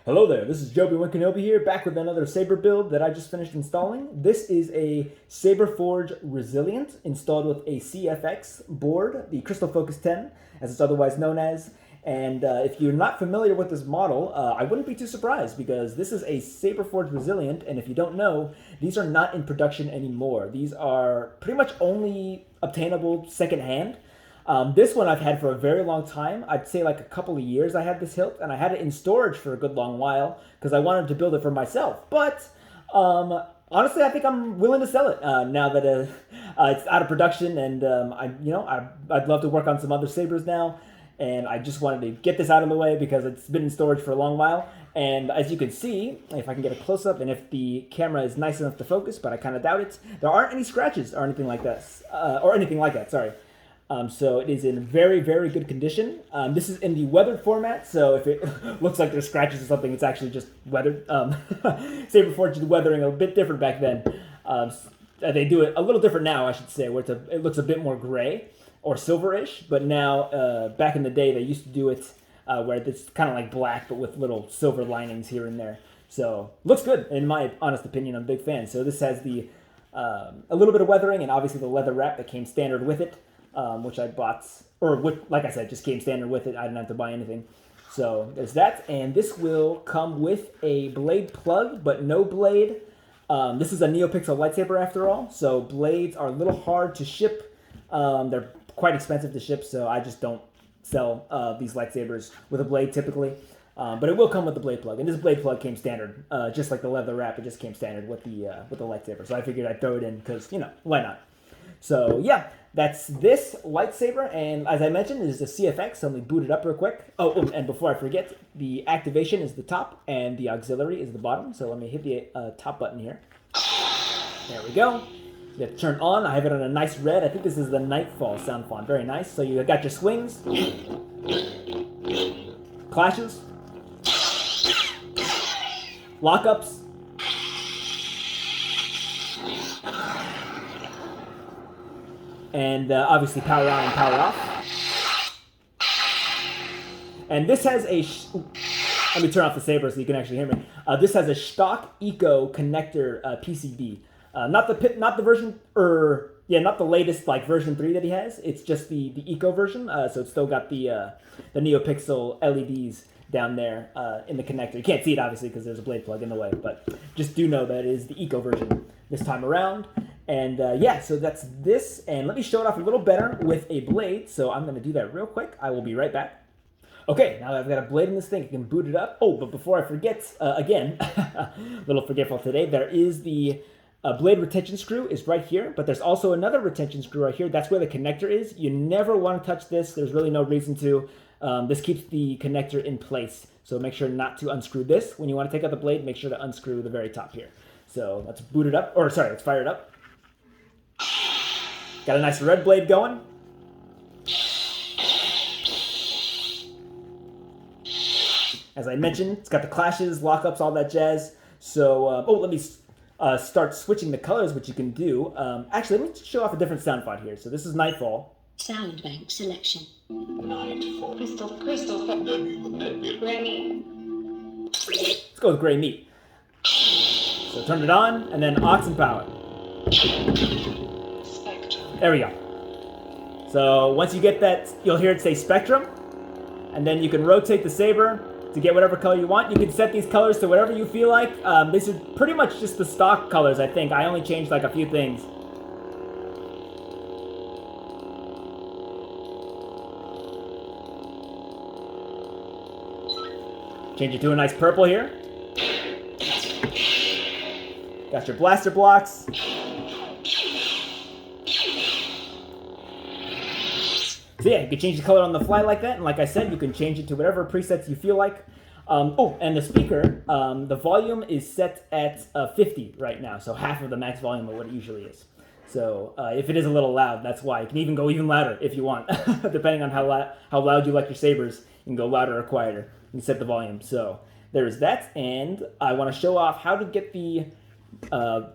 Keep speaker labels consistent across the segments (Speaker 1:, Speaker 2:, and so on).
Speaker 1: Hello there, this is Obi-wan Kenobi here, back with another Saber build that I just finished installing. This is a Saberforge Resilient installed with a CFX board, the Crystal Focus 10, as it's otherwise known as. And if you're not familiar with this model, I wouldn't be too surprised because this is a Saberforge Resilient, and if you don't know, these are not in production anymore. These are pretty much only obtainable secondhand. This one I've had for a very long time. I'd say like a couple of years I had this hilt, and I had it in storage for a good long while because I wanted to build it for myself. But honestly, I think I'm willing to sell it now that it's out of production, and I'd love to work on some other sabers now. And I just wanted to get this out of the way because it's been in storage for a long while. And as you can see, if I can get a close-up, and if the camera is nice enough to focus, but I kind of doubt it, there aren't any scratches or anything like this, or anything like that, sorry. So it is in very, very good condition. This is in the weathered format, so if it looks like there's scratches or something, it's actually just weathered. Saberforge did weathering a bit different back then. They do it a little different now, I should say, where it looks a bit more gray or silverish, but now, back in the day, they used to do it where it's kind of like black, but with little silver linings here and there. So looks good, in my honest opinion. I'm a big fan. So this has the a little bit of weathering, and obviously the leather wrap that came standard with it. Which I bought, like I said, just came standard with it. I didn't have to buy anything. So there's that, and this will come with a blade plug, but no blade. This is a Neopixel lightsaber after all, so blades are a little hard to ship. They're quite expensive to ship, so I just don't sell these lightsabers with a blade typically. But it will come with the blade plug, and this blade plug came standard, just like the leather wrap. It just came standard with the lightsaber. So I figured I'd throw it in because why not? So yeah, that's this lightsaber, and as I mentioned, it is the CFX. So let me boot it up real quick. Oh, and before I forget, the activation is the top, and the auxiliary is the bottom. So let me hit the top button here. There we go. You have to turn on. I have it on a nice red. I think this is the Nightfall sound font. Very nice. So you got your swings, clashes, lockups, and obviously power on and power off. And this has a... let me turn off the saber so you can actually hear me. This has a stock Eco connector PCB. Not the version, not the latest like version 3 that he has. It's just the Eco version. So it's still got the Neopixel LEDs down there in the connector. You can't see it obviously because there's a blade plug in the way, but just do know that it is the Eco version this time around. And yeah, so that's this, and let me show it off a little better with a blade. So I'm going to do that real quick. I will be right back. Okay, now that I've got a blade in this thing, I can boot it up. Oh, but before I forget, again, a little forgetful today, there is the blade retention screw is right here, but there's also another retention screw right here. That's where the connector is. You never want to touch this. There's really no reason to. This keeps the connector in place, so make sure not to unscrew this. When you want to take out the blade, make sure to unscrew the very top here. So let's boot it up, or sorry, let's fire it up. Got a nice red blade going. As I mentioned, it's got the clashes, lockups, all that jazz. So, let me start switching the colors, which you can do. Actually, let me show off a different sound font here. So this is Nightfall.
Speaker 2: Sound bank selection.
Speaker 3: Nightfall.
Speaker 2: Crystal.
Speaker 3: Gray meat.
Speaker 1: Let's go with gray meat. So turn it on, and then aux and power. There we go. So once you get that, you'll hear it say Spectrum, and then you can rotate the saber to get whatever color you want. You can set these colors to whatever you feel like. These are pretty much just the stock colors, I think. I only changed like a few things. Change it to a nice purple here. Got your blaster blocks. So yeah, you can change the color on the fly like that, and like I said, you can change it to whatever presets you feel like. And the speaker, the volume is set at 50 right now, so half of the max volume of what it usually is. So if it is a little loud, that's why. You can even go even louder if you want, depending on how loud you like your sabers. You can go louder or quieter. You can set the volume. So there's that, and I want to show off how to get the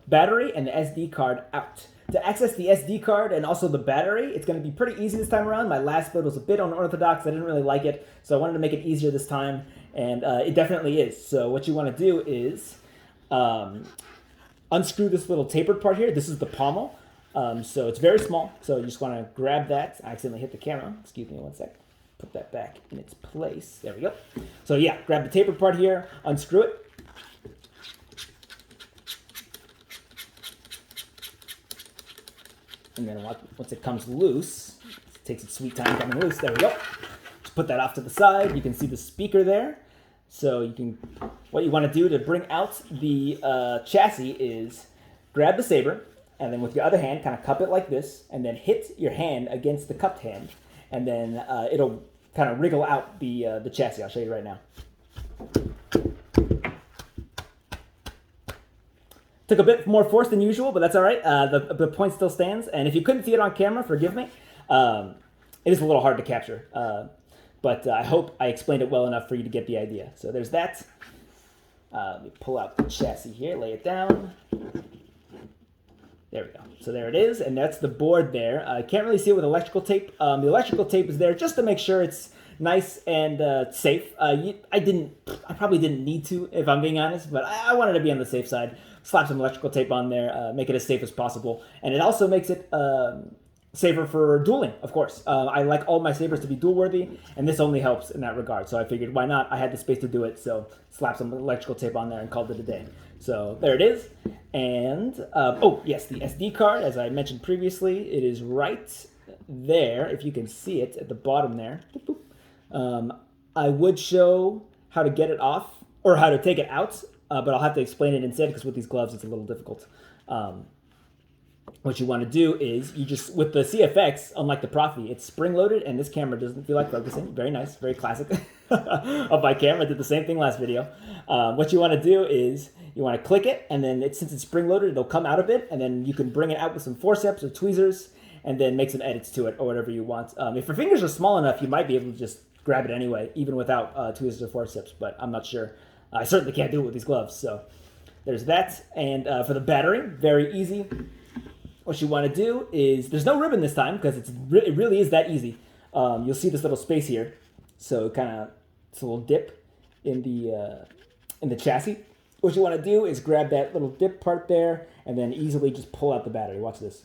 Speaker 1: battery and the SD card out. To access the SD card and also the battery, it's going to be pretty easy this time around. My last build was a bit unorthodox. I didn't really like it, so I wanted to make it easier this time. And it definitely is. So what you want to do is unscrew this little tapered part here. This is the pommel. So it's very small. So you just want to grab that. I accidentally hit the camera. Excuse me one sec. Put that back in its place. There we go. So yeah, grab the tapered part here, unscrew it. And then once it comes loose, it takes its sweet time coming loose. There we go. Just put that off to the side. You can see the speaker there. So you can, what you want to do to bring out the chassis is grab the saber, and then with your other hand, kind of cup it like this, and then hit your hand against the cupped hand, and then it'll kind of wriggle out the chassis. I'll show you right now. Took a bit more force than usual, but that's all right. The point still stands, and if you couldn't see it on camera, forgive me. It is a little hard to capture, but I hope I explained it well enough for you to get the idea. So there's that. Let me pull out the chassis here, lay it down. There we go. So there it is, and that's the board there. I can't really see it with electrical tape. The electrical tape is there just to make sure it's nice and safe. I probably didn't need to, if I'm being honest, but I wanted to be on the safe side. Slap some electrical tape on there, make it as safe as possible, and it also makes it safer for dueling, of course. I like all my sabers to be duel worthy, and this only helps in that regard. So I figured, why not? I had the space to do it, so slap some electrical tape on there and called it a day. So there it is. And, oh, yes, the SD card, as I mentioned previously, it is right there, if you can see it at the bottom there. Boop, boop. I would show how to get it off, or how to take it out, but I'll have to explain it instead, because with these gloves, it's a little difficult. What you want to do is, you just, with the CFX, unlike the Profi, it's spring-loaded, and this camera doesn't feel like focusing. Very nice, very classic of my camera. I did the same thing last video. What you want to do is, you want to click it, and then since it's spring-loaded, it'll come out a bit, and then you can bring it out with some forceps or tweezers, and then make some edits to it, or whatever you want. If your fingers are small enough, you might be able to just grab it anyway, even without tweezers or forceps, but I'm not sure. I certainly can't do it with these gloves, so there's that. And for the battery, very easy. What you want to do is, there's no ribbon this time, because it really is that easy. You'll see this little space here, so it's a little dip in the chassis. What you want to do is grab that little dip part there, and then easily just pull out the battery. Watch this.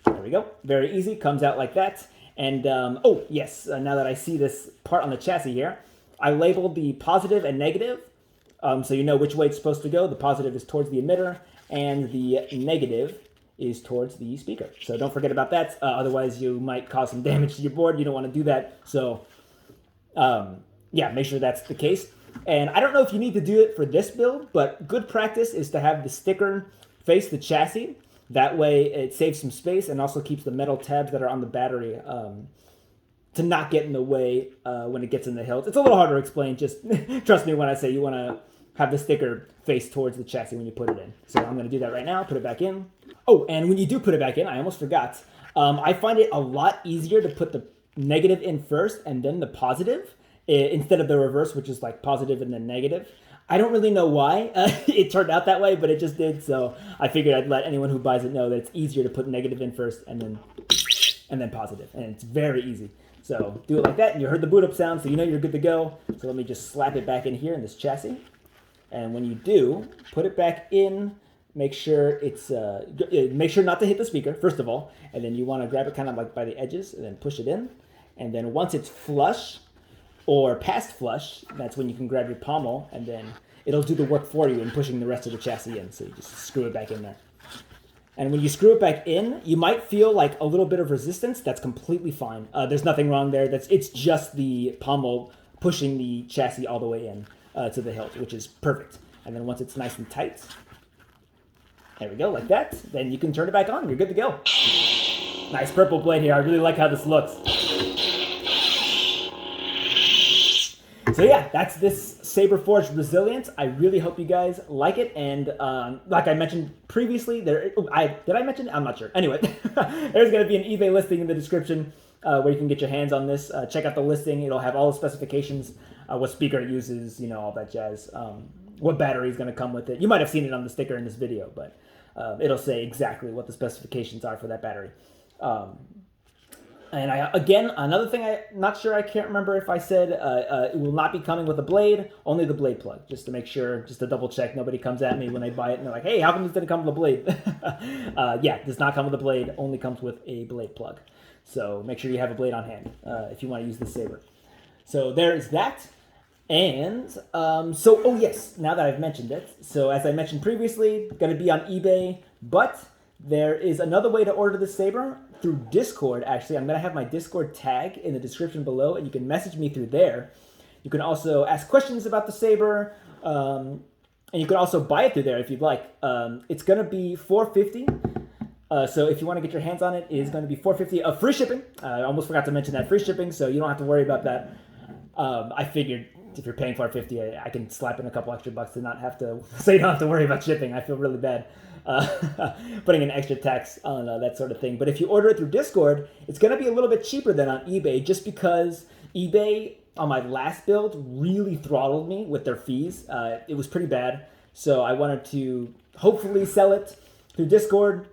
Speaker 1: There we go. Very easy. Comes out like that. And, oh, yes, now that I see this part on the chassis here, I labeled the positive and negative, so you know which way it's supposed to go. The positive is towards the emitter, and the negative is towards the speaker. So don't forget about that. Otherwise, you might cause some damage to your board. You don't want to do that. So, yeah, make sure that's the case. And I don't know if you need to do it for this build, but good practice is to have the sticker face the chassis. That way it saves some space and also keeps the metal tabs that are on the battery to not get in the way when it gets in the hilt. It's a little hard to explain. Just trust me when I say you want to have the sticker face towards the chassis when you put it in. So I'm going to do that right now. Put it back in. Oh, and when you do put it back in, I almost forgot. I find it a lot easier to put the negative in first and then the positive, instead of the reverse, which is like positive and then negative. I don't really know why it turned out that way, but it just did. So I figured I'd let anyone who buys it know that it's easier to put negative in first and then positive. And it's very easy. So do it like that, and you heard the boot up sound, so you know you're good to go. So let me just slap it back in here in this chassis. And when you do, put it back in. Make sure make sure not to hit the speaker, first of all. And then you want to grab it kind of like by the edges and then push it in. And then once it's flush, or past flush, that's when you can grab your pommel, and then it'll do the work for you in pushing the rest of the chassis in. So you just screw it back in there. And when you screw it back in, you might feel like a little bit of resistance. That's completely fine. There's nothing wrong there. It's just the pommel pushing the chassis all the way in to the hilt, which is perfect. And then once it's nice and tight, there we go, like that. Then you can turn it back on. You're good to go. Nice purple blade here. I really like how this looks. So yeah, that's this Saberforge Resilient. I really hope you guys like it. And like I mentioned previously, did I mention it? I'm not sure. Anyway, there's going to be an eBay listing in the description where you can get your hands on this. Check out the listing. It'll have all the specifications, what speaker it uses, you know, all that jazz. What battery is going to come with it. You might have seen it on the sticker in this video, but it'll say exactly what the specifications are for that battery. And again, another thing not sure, I can't remember if I said it will not be coming with a blade, only the blade plug, just to make sure, just to double check nobody comes at me when they buy it and they're like, hey, how come this didn't come with a blade? Yeah, it does not come with a blade, only comes with a blade plug. So make sure you have a blade on hand if you want to use this saber. So there is that. And oh yes, now that I've mentioned it, so as I mentioned previously, going to be on eBay, but there is another way to order this saber through Discord. Actually, I'm going to have my Discord tag in the description below, and you can message me through there. You can also ask questions about the saber, and you can also buy it through there if you'd like. It's going to be $450. So if you want to get your hands on it, it is going to be $450 of free shipping. I almost forgot to mention that, free shipping, so you don't have to worry about that. I figured if you're paying $450, I can slap in a couple extra bucks to not have to, so you don't have to worry about shipping. I feel really bad putting an extra tax on that sort of thing. But if you order it through Discord, it's going to be a little bit cheaper than on eBay, just because eBay on my last build really throttled me with their fees. It was pretty bad. So I wanted to hopefully sell it through Discord,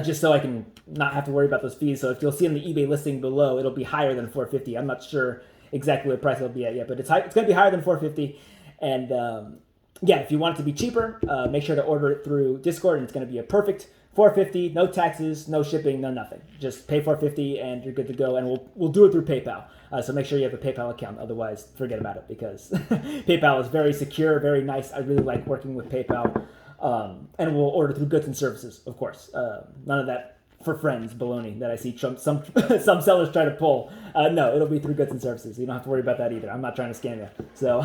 Speaker 1: just so I can not have to worry about those fees. So if you'll see in the eBay listing below, it'll be higher than $450. I'm not sure exactly what price it'll be at yet, but it's going to be higher than $450. And yeah, if you want it to be cheaper, make sure to order it through Discord, and it's going to be a perfect $450, no taxes, no shipping, no nothing. Just pay $450 and you're good to go, and we'll do it through PayPal. So make sure you have a PayPal account, otherwise forget about it, because PayPal is very secure, very nice. I really like working with PayPal. And we'll order through goods and services, of course. None of that for friends baloney that I see some sellers try to pull. No, it'll be through goods and services. You don't have to worry about that either. I'm not trying to scam you. So,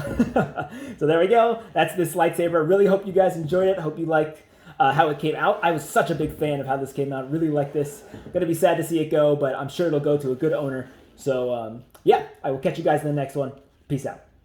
Speaker 1: so there we go. That's this lightsaber. Really hope you guys enjoyed it. Hope you liked how it came out. I was such a big fan of how this came out. Really like this. Gonna be sad to see it go, but I'm sure it'll go to a good owner. So yeah, I will catch you guys in the next one. Peace out.